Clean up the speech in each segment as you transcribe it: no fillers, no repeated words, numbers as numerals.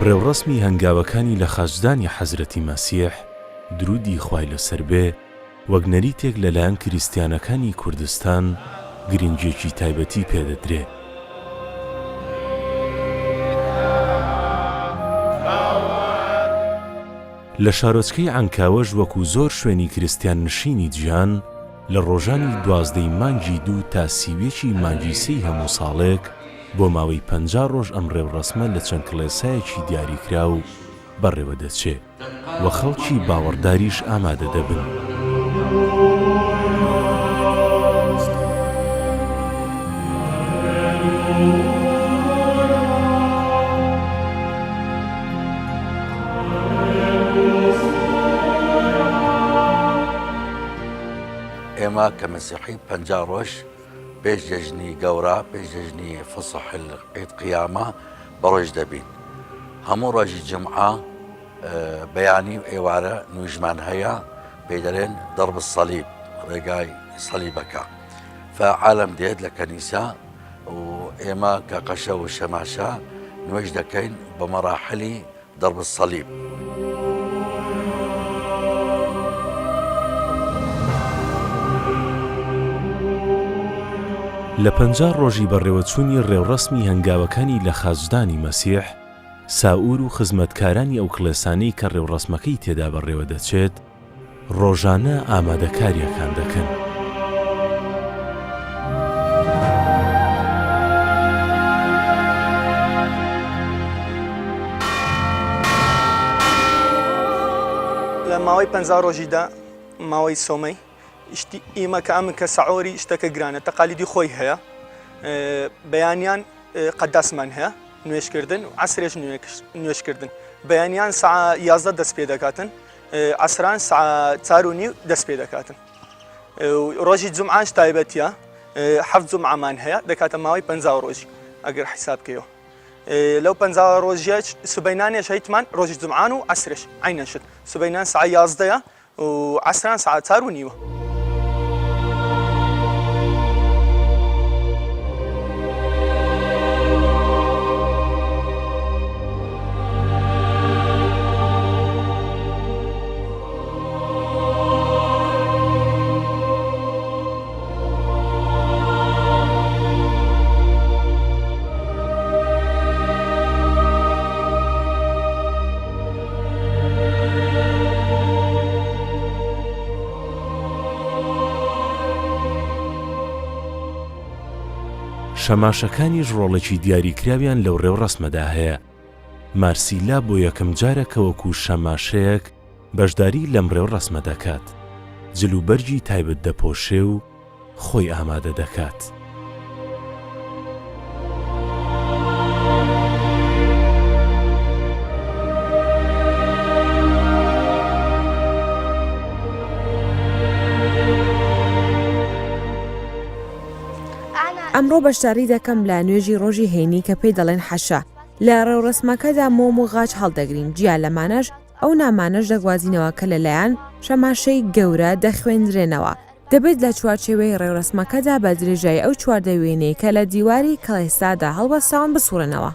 ڕێوڕەسمی هەنگاوەکانی لە خاجدانی حەزرەتی مەسیح درودی خوای لەسەر بێ وەک نەریتێک لەلایەن کریستیانەکانی کوردستان گرنگێکی تایبەتی پێدەدرێ. لە شارۆچکەی عەنکاوەش وەکو زۆر شوێنی کریستیان نشینی جیهان لە ڕۆژانی 12 مانگی 2 تا 30 مانگی 3 هەموو ساڵێک بۆ ماوەی 50 ڕۆژ ئەم ڕێوڕەسمە لە چەند کڵێسایەکی دیاریکرا و بەڕێوە دەچێ و خەڵکی باوەڕداریش ئامادە دەبن. ئێمە کە مەسیحی 50 ڕۆژ پێش جەژنی گەورە پێش جەژنی فسح عید قیامە بەڕۆژ دەبین. هەموو ڕۆژی جمعە بەیانی و ئێوارە نوێژمان هەیە پێی دەڵێن دەرب السەلیب ڕێگای سەلیبەکە فعالم دێت لە کەنیسا و ئێمە کە قەشە و شەماشە نوێژ دەکەین بە مەراحلی دەرب السەلیب. لە 50 ڕۆژی بەڕێوەچوونی ڕێوڕەسمی هەنگاوەکانی لە خاجدانی مەسیح ساور و خزمەتکارانی ئەو کڵێسانەی کە ڕێوڕەسمەکەی تێدا بەڕێوە دەچێت ڕۆژانە ئامادەکاریەکان دەکەن. لە ماوەی 50 ڕۆژیدا ماوەی سۆمەی ئێمە کە ئەمن کە سەعۆری شتەکە گرانە تەقالیدی خۆی هەیە بەیانیان قەداسمان هەیە نوێشکردن و عەسرێش نوێشکردن بەیانیان ساعە 11 دەست پێ دەکاتن عەسران ساعە 4:30 دەست پێ دەکاتن ڕۆژی جومعاش تایبەتیە 7 جومعەمان هەیە دەکاتە ماوەی 50 ڕۆژی ئەگەر حیساب بکەیەوە لەو 50 ڕۆژیە سبەینانێش هەیتمان ڕۆژی جومعان و عەسرش عینەن شت سبەینان ساعە 11 و عەسران ساعە 4:30. شەماشەکانیش ڕۆڵێکی دیاریکراویان لەو ڕێوڕەسمەدا هەیە. مارسیلا بۆ یەکەم جارە کە وەکو شەماشەیەک بەشداری لەم ڕێوڕەسمە دەکات جلوبەرجی تایبەت دەپۆشێ و خۆی ئامادە دەکات. ئەمڕۆ بەشداری دەکەم لە نوێژی ڕۆژی هەینی کە پێی دەڵێن حەشە. لە ڕێوڕەسمەکەدا مۆم و غاچ هەڵدەگرین جیا لەمانەش ئەو نامانەش دەگوازینەوە کە لەلایەن شەماشەی گەورە دەخوێندرێنەوە. دەبێت لە چوارچێوەی ڕێوڕەسمەکەدا بە درێژایی ئەو چواردە وێنەی کە لە دیواری کڵێسادا هەڵبەستاون بسوڕێنەوە.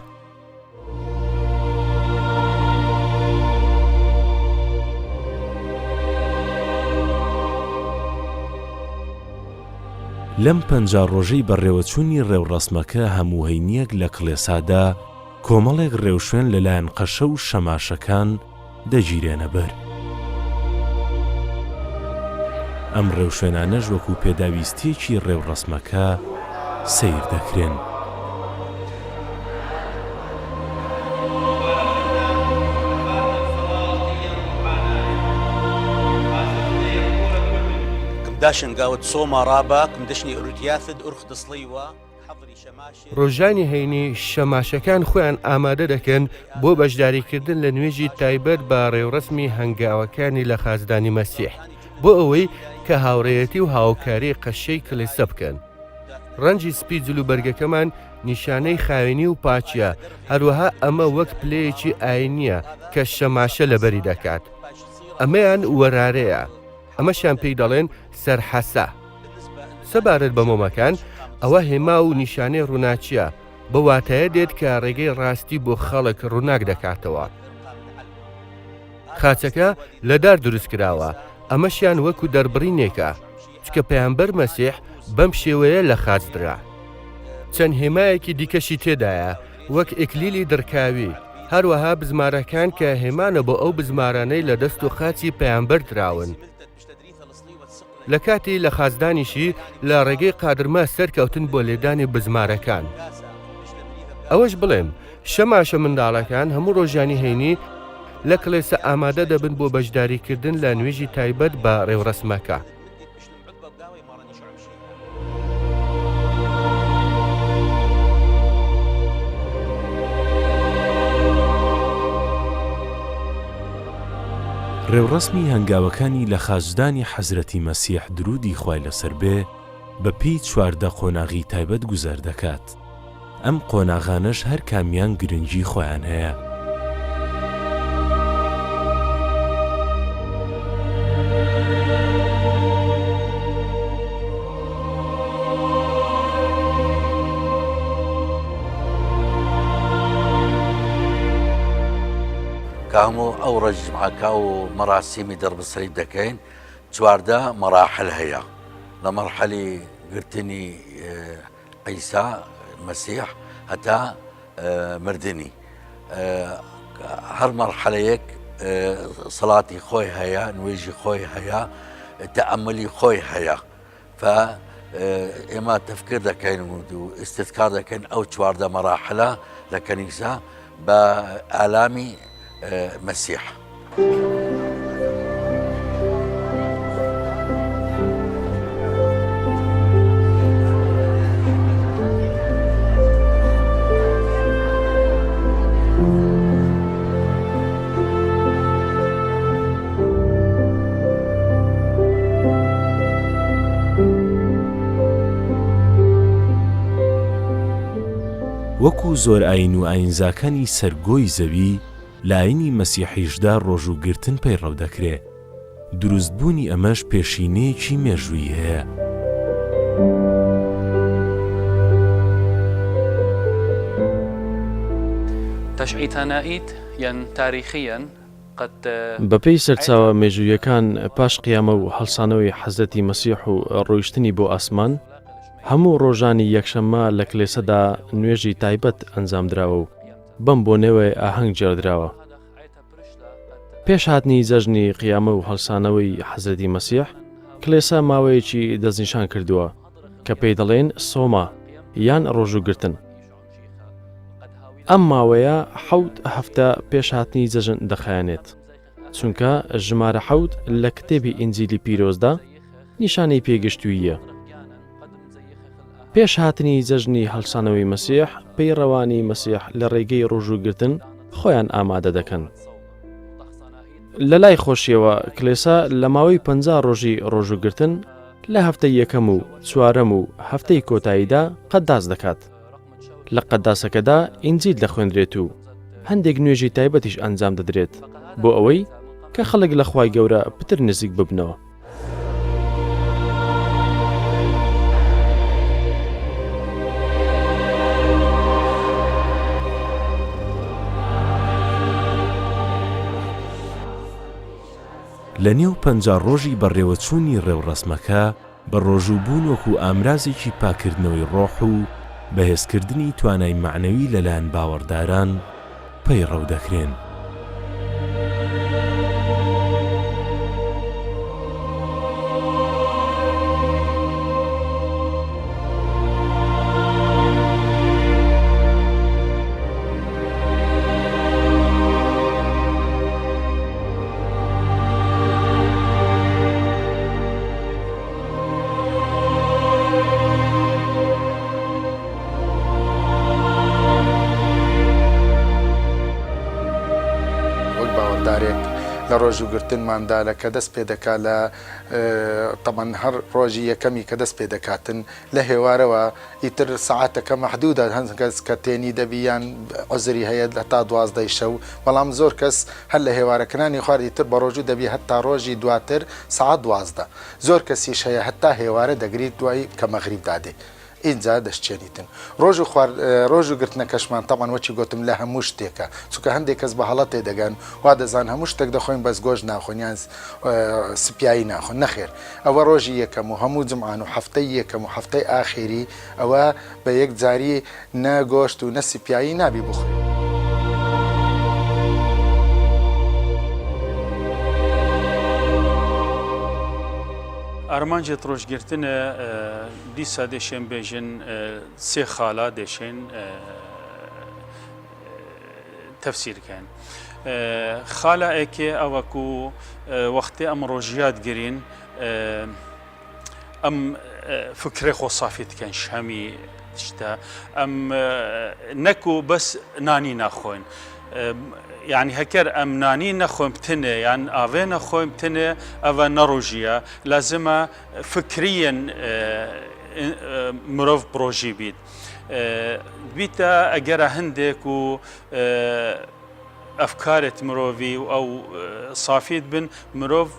لەم 50 ڕۆژەی بەڕێوەچوونی ڕێوڕەسمەکە هەموو هەینیەک لە کڵێسادا کۆمەڵێک ڕێوشوێن لەلایەن قەشە و شەماشەکان دەگیرێنە بەر. ئەم ڕێوشوێنانەش وەکو پێداویستیەکی ڕێوڕەسمەکە سیر دەکرێن. داشنگاوت سۆما ڕابە کمدشنی ئوروتیاثد ئورخ دەسڵیوە ڕۆژانی هەینی شەماشەکان خۆیان ئامادە دەکەن بۆ بەشداریکردن لە نوێژی تایبەت بە ڕێوڕەسمی هەنگاوەکانی لە خازدانی مەسیح بۆ ئەوەی کە هاوڕێیەتی و هاوکاری قەشەی کڵێسە بکەن. ڕەنجی سپی جلوبەرگەکەمان نیشانەی خاوێنی و پاچیە هەروەها ئەمە وەک پلەیەکی ئاینیە کە شەماشە لەبەری دەکات. ئەمەیان وەرارەیە ئەمەشیان پێی دەڵێن سەرحەسە. سەبارەت بە مۆمەکان ئەوە هێما و نیشانەی ڕووناچیە بە واتایە دێت کە ڕێگەی ڕاستی بۆ خەڵک ڕووناک دەکاتەوە. خاچەکە لەدار دروست کراوە، ئەمەشیان وەکو دەربڕینێکە، چکە پەیامبەر مەسیح بەم شێوەیە لە خاچ درا. چەند هێمایەکی دیکەشی تێدایە وەک ئیکلیلی دڕکاوی، هەروەها بزمارەکان کە هێمانە بۆ ئەو بزمارانەی لە دەست و خاچی پەیامبەر دراون. لە کاتی لە خازدانیشی لە ڕێگەی قادرمە سەرکەوتن بۆ لێدانی بزمارەکان. ئەوەش بڵێم شەماشە منداڵەکان هەموو ڕۆژانی هەینی لە کڵێسە ئامادە دەبن بۆ بەشداریکردن لە نوێژی تایبەت بە ڕێوڕەسمەکە. ڕێوڕەسمی هەنگاوەکانی لە خاجدانی حەزرەتی مەسیح درودی خوای لەسەر بێ بە پێی 14 قۆناغی تایبەت گوزەر دەکات. ئەم قۆناغانەش هەر کامیان گرنگی خۆیان هەیە. كامو أو رجمعكا ومراسيمي درب الصليب دكين 14 مراحل هي لمرحلة قلتني عيسى المسيح حتى مردني هر مرحلة هيك صلاتي خوي هيا نويجي خوي هيا تأملي خوي هيا ف إما تفكير دكين واستذكار دكين أو 14 مراحل لكنيسة بآلامي مسيح. وەکو زۆر ئاین و ئاینزاکانی سەرگۆی زەوی لە ئاینی مەسیحیشدا ڕۆژ و گرتن پەیڕەو دەکرێت. دروستبوونی ئەمەش پێشینەیەکی مێژووی هەیە. تەشعیتانائیت یان تاریخیان بەپێی سەرچاوە مێژوویەکان پاش قیامە و هەڵسانەوەی حەزرەتی مەسیح و ڕۆیشتنی بۆ ئاسمان، هەموو ڕۆژانی یەکشەممە لە کلێسەدا نوێژی تایبەت ئەنجامدراوە و بەم بۆنەوەی ئاهەنگ جێردراوە. پێش هاتنی جەژنی قیامە و هەڵسانەوەی حەزرەتی مەسیح، کلێسە ماوەیەکی دەستنیشان کردووە کە پێی دەڵێن سۆما یان ڕۆژوگرتن. ئەم ماوەیە 7 هەفتە پێش هاتنی جەژن دەخایەنێت، چونکە ژمارە 7 لە کتێبی ئینجیلی پیرۆزدا نیشانەی پێگەشتوویە. پێش هاتنی جەژنی هەڵسانەوەی مەسیح، پەیڕەوانی مەسیح لە ڕێگەی ڕۆژوگرتن خۆیان ئامادە دەکەن. لە لای خۆشیەوە کلێسا لە ماوەی 50 ڕۆژی ڕۆژوگرتن لە هەفتەی یەکەم و چوارەم و هەفتەی کۆتاییدا قەداس دەکات. لە قەداسەکەدا ئینجیل دەخوێندرێت و هەندێک نوێژی تایبەتیش ئەنجام دەدرێت بۆ ئەوەی کە خەڵک لە خوای گەورە پتر نزیک ببنەوە. لە نێو 50 ڕۆژی بەڕێوەچوونی ڕێوڕەسمەکە بە ڕۆژووبوون وەکو ئامرازێکی پاکردنەوەی ڕۆح و بەهێزکردنی توانای معنەوی لەلایەن باوەڕداران پەیڕەو دەکرێن. لە ڕۆژوگرتنماندا لە کە دەست پێ دەکات لە تەمان هەر ڕۆژی یەکەمی کە دەست پێ دەکاتن لە هێوارەوە ئیتر سەعاتەکە مەحدودە، هەند کەس کە تێنی دەبیان عوزری هەیە لە تا 12 شەو، بەڵام زۆر کەس هەر لە هێوارەکەنانی خوارد ئیتر بە ڕۆژوو دەبی هەتا ڕۆژی دواتر سەعات 12. زۆر کەسیش هەیە هەتا هێوارە دەگریت دوای کە مەغریب دادێ. اینجا دەستچێنیتن ڕۆژ و گرتنەکەشمان تەمان وەچی گوتم لە هەموو شتێکە چونکە هەندێک کەس بە هەڵەت تێدەگەن وا دەزان هەموو شتێک دەخۆین بەس گۆژ ناخۆنیان سپایی ناخۆن نەخێر ئەوە ڕۆژی یەکەم و هەموو جمعان و هەفتەی یەکەم و هەفتەی ئاخێری ئەوە بە یەک جاری نەگۆشت و نەسیپایی نابی بخۆین. ئارمانجێت ڕۆژگرتنە دیسا دێشێن بێژن سێ خاڵا دێشێن تەفسیرکەن. خاڵە ئێکێ ئەوەکو وەختێ ئەم ڕۆژیات گرین ئەم فکرێ خۆسافی دکەن هەمی شتە ئەم نەکو بەس نانی ناخۆین. یعنی هەکەر ئەم نانی نەخۆیم بتنێ یان ئاوێ نەخۆیم بتنێ ئەوە نەڕۆژیە لازمە فکریەن مرۆڤ پرۆژی بیت. بیتە ئەگەرە هەندێک و ئەفکارێت مرۆڤی و ئەو سافیت بن مرۆڤ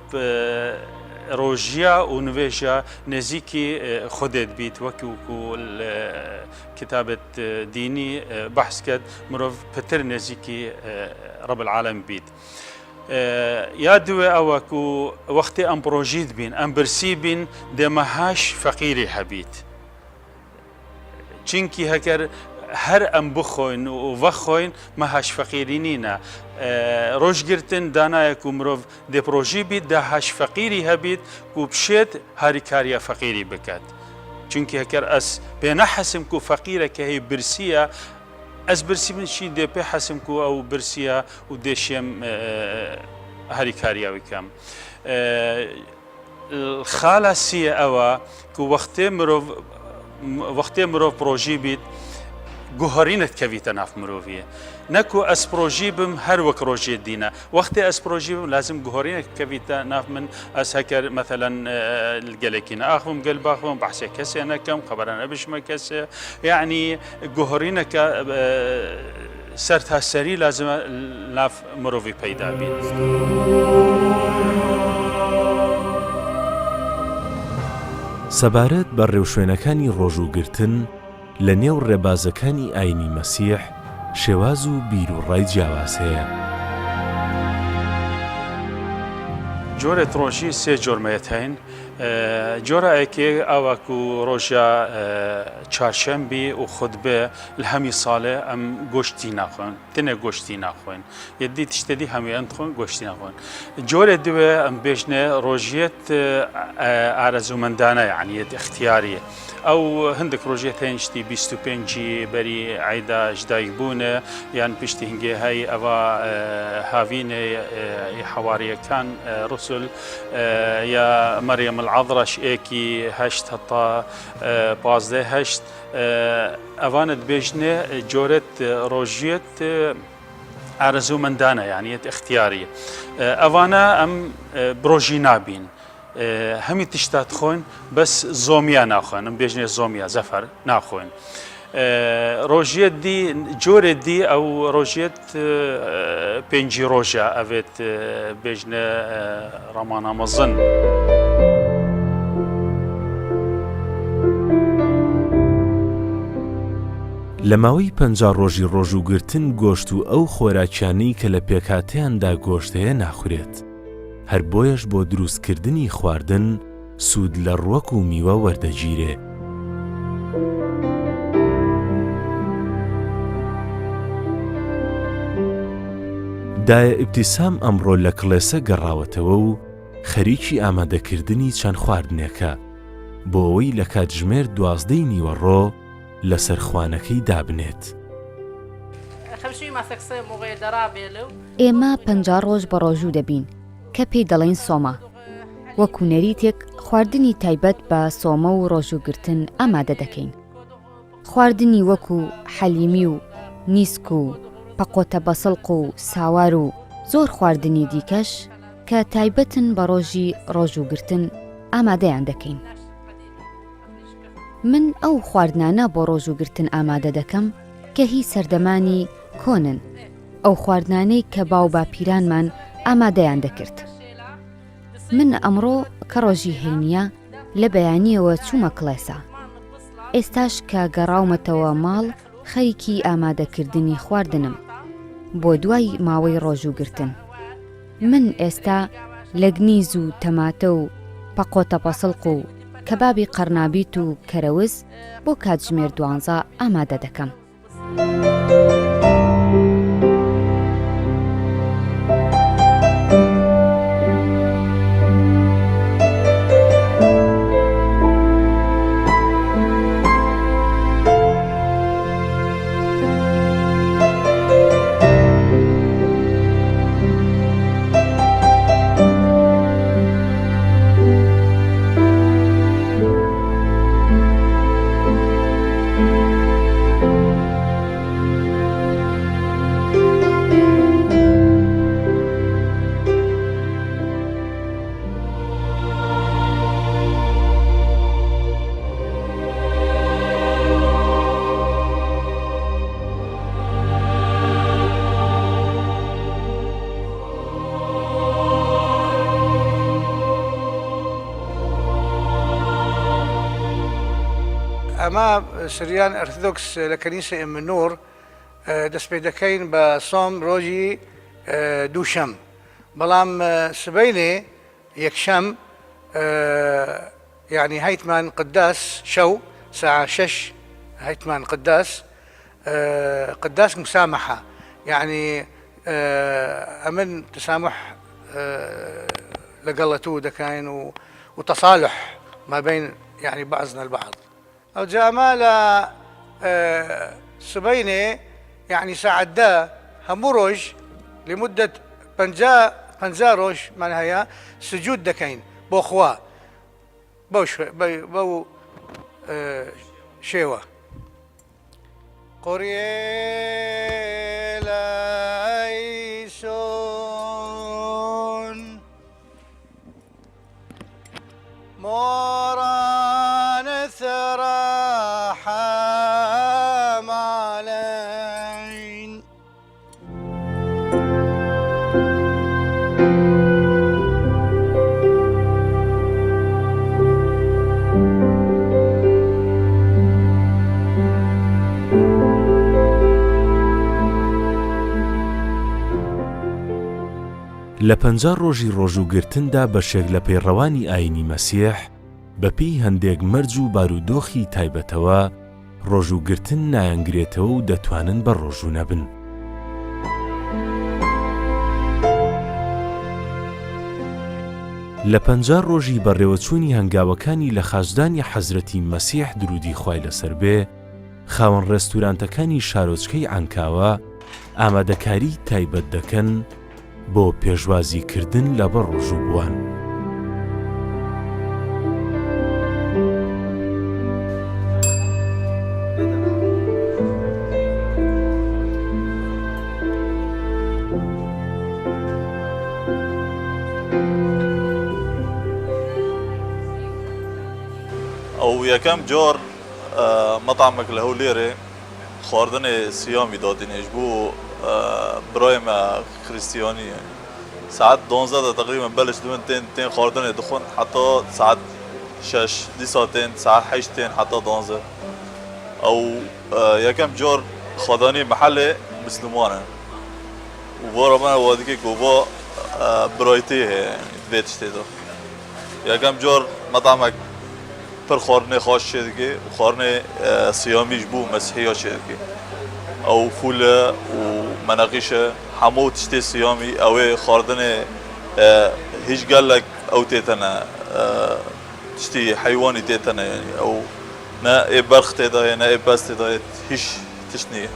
ڕۆژیە و نوێژە نزیکی خودێت بیت وەکو کتابت دینی بەحث کرد مرۆڤ پتر نزیکی رب العالم بیت. یا دوێ ئەوەکو وەختی ئەم پرۆژیت بین ئەم برسی بین دێمەهاش فەقیری هەبیت چینکی هەکەر هەر ئەم بخۆین و وەخۆین مەهاش فەقیری نینە. ڕۆژگرتن دانایەک و مرۆڤ دێپرۆژی بیت داهاش فەقیری هەبیت و بشێت هاریکاریە فەقیری بکات. چونکی هەکەر ئەس پێ نەحەسم و فەقیرەکە هەیە برسیە ئەس برسی منشی دێ پێ حەسم و ئەو برسیە و دێشێم هاریکاریاوی کەم. خاڵە سیە ئەوە و وەختێ مرۆڤ پرۆژی بیت گوهرینت کەویتە ناف مرۆڤیە نەکو ئەس پرۆژی بم هەر وەک ڕۆژێ دینە وەختی ئەس پرۆژی بم لازم گوهرینت کەویتە ناف من ئەس هەکەر مەثەلەن گەلێکی نەئاخم گەل باخم بەحسێ کەسێ نەکەم خەبەرە نەبشمە کەسێ یعنی گوهرینەکە سەر تا سەری لازمە ناف مرۆڤی پەیدا بێت. سەبارەت بە ڕێوشوێنەکانی ڕۆژوگرتن لە نێو ڕێبازەکانی ئاینی مەسیح شێواز و بیر و ڕای جیاواز هەیە. جۆرێت ڕۆژی سێ جۆرمەیەت هەین. جۆرە ئەیکێ ئەوەکو ڕۆژە چارشەمبی و خودبێ لە هەمی ساڵێ ئەم گۆشتی ناخۆن تنێ گۆشتی ناخۆین یدی تشتێدی هەمیان خۆن گۆشتی ناخۆن. جۆرێ دوێ ئەم بێژنێ ڕۆژیت ئارەزومەندانە یعنیەت اختیاریە. ئەو هەندێک ڕۆژێت هێنشتی 25 بەری عیدا ژدایک بوونە یان پشتی هەنگێ هەی ئەوە هاوینێ حەواریەکان ڕسول یا مەریەم العەذراش ئێکی هەشت هەتا 15 ئەوانت بێژنێ جۆرێت ڕۆژیت ئارەزومەندانە یعنیەت اختیاریە. ئەوانە ئەم برۆژی نابین. هەمی تشتات خۆین بەس زۆمیا ناخۆن ئەم بێژنێ زۆمیا زەفەر ناخۆین. ڕۆژیت دی جۆرێت دی ئەو ڕۆژێت 5 ڕۆژە ئەوێت بێژنە ڕەمانە مەزن. لە ماوەی 50 ڕۆژی ڕۆژوگرتن گۆشت و ئەو خۆراکیانەی کە لە پێکاتیاندا گۆشتەیە ناخورێت. هەر بۆیەش بۆ دروستکردنی خواردن سوود لە ڕوەک و میوە وەردەگیرێ. دایە ئیبتیسام ئەمڕۆ لە کڵێسە گەڕاوەتەوە و خەریکی ئامادەکردنی چەند خواردنێکە بۆ ئەوەی لە کاتژمێر 12 نیوەڕۆ لەسەر خوانەکەی دابنێت. ئێمە 50 ڕۆژ بە ڕۆژوو دەبین کە پێی دەڵێن سۆما. وەکو نەریتێک خواردنی تایبەت بە سۆمە و ڕۆژوگرتن ئامادە دەکەین. خواردنی وەکو حەلیمی و نیسک و پەقۆتە بەسڵق و ساوار و زۆر خواردنی دیکەش کە تایبەتن بە ڕۆژی ڕۆژوگرتن ئامادەیان دەکەین. من ئەو خواردنانە بۆ ڕۆژوگرتن ئامادە دەکەم کە هی سەردەمانی کۆنن ئەو خواردنانەی کە باو باپیرانمان ئامادەیان دەکرد. من ئەمڕۆ کە ڕۆژی هەینیە لە بەیانیەوە چوومە کڵێسا. ئێستاش کە گەڕاومەتەوە ماڵ خەریکی ئامادەکردنی خواردنم بۆ دوای ماوەی ڕۆژوگرتن. من ئێستا لە گنیز و تەماتە و پەقۆتە پەسڵق و کەبابی قەرنابیت و کەرەوز بۆ کاتژمێر 12 ئامادە دەکەم. ئەمە سریان ئەرتۆدۆکس لە کەنیسە ئێمنۆر دەست پێ دەکەین بە سۆم ڕۆژی دووشەم، بەڵام سبەینێ یەکشەم یعنی هەیتمان قداس شەو ساعة 6 هەیتمان قداس مسامحة، يعني ئەمن تسامح لەگەڵەتوو دەکەین وتصالح ما بين يعني بعضنا البعض. أو جامال سبينة يعني ساعدا همروج لمدة بنجا روج معناها سجود دكين بو خوا بو شيوة قريلايسون موران ثراحا مالين. لە 50 ڕۆژی ڕۆژوگرتندا بەشێک لە پەیڕەوانی ئاینی مەسیح بەپێی هەندێک مەرج و بارودۆخی تایبەتەوە ڕۆژوگرتن نایەنگرێتەوە و دەتوانن بە ڕۆژوو نەبن. لە 50 ڕۆژی بەڕێوەچوونی هەنگاوەکانی لە خاژدانی حەزرەتی مەسیح درودی خوای لەسەر بێ، خاوەن ڕێستورانتەکانی شارۆچکەی عەنکاوە ئامادەکاری تایبەت دەکەن بۆ پێشوازیکردن لە بە ڕۆژوو بووان. ئەو یەکەم جۆر مەطعمێک لە هەولێرێ خواردنێ سیامی دادینێش بوو برایمە خریستیانی ساعت 12 تقریبا بلش دوين تين خواردنێ دخون حتى ساعت 6 دیساتین ساعت 8 حتى 12. ئەو یەکەم جۆر خواردنی محلێ مسلمانە و بۆ ڕەمانە وادیکێک و بۆ برایتێ هەیە دەبێت شتێدا. یەکەم جۆر مەطعمێک پر خواردنێ خۆش چێ دەکێ و خواردنێ سیامیش بوو مەسیحیە چێ دەکێ. ئەو فولە و مەنەقیشە هەموو تشتێ سیامی ئەوێ خواردنێ هیچ گەلێک ئەو تێتەنە تشتی حیوانی تێتەنە، ئەو نە ئێ بەرخ تێدایە نە ئێ بەست تێدایێت هیچ تشت نییە.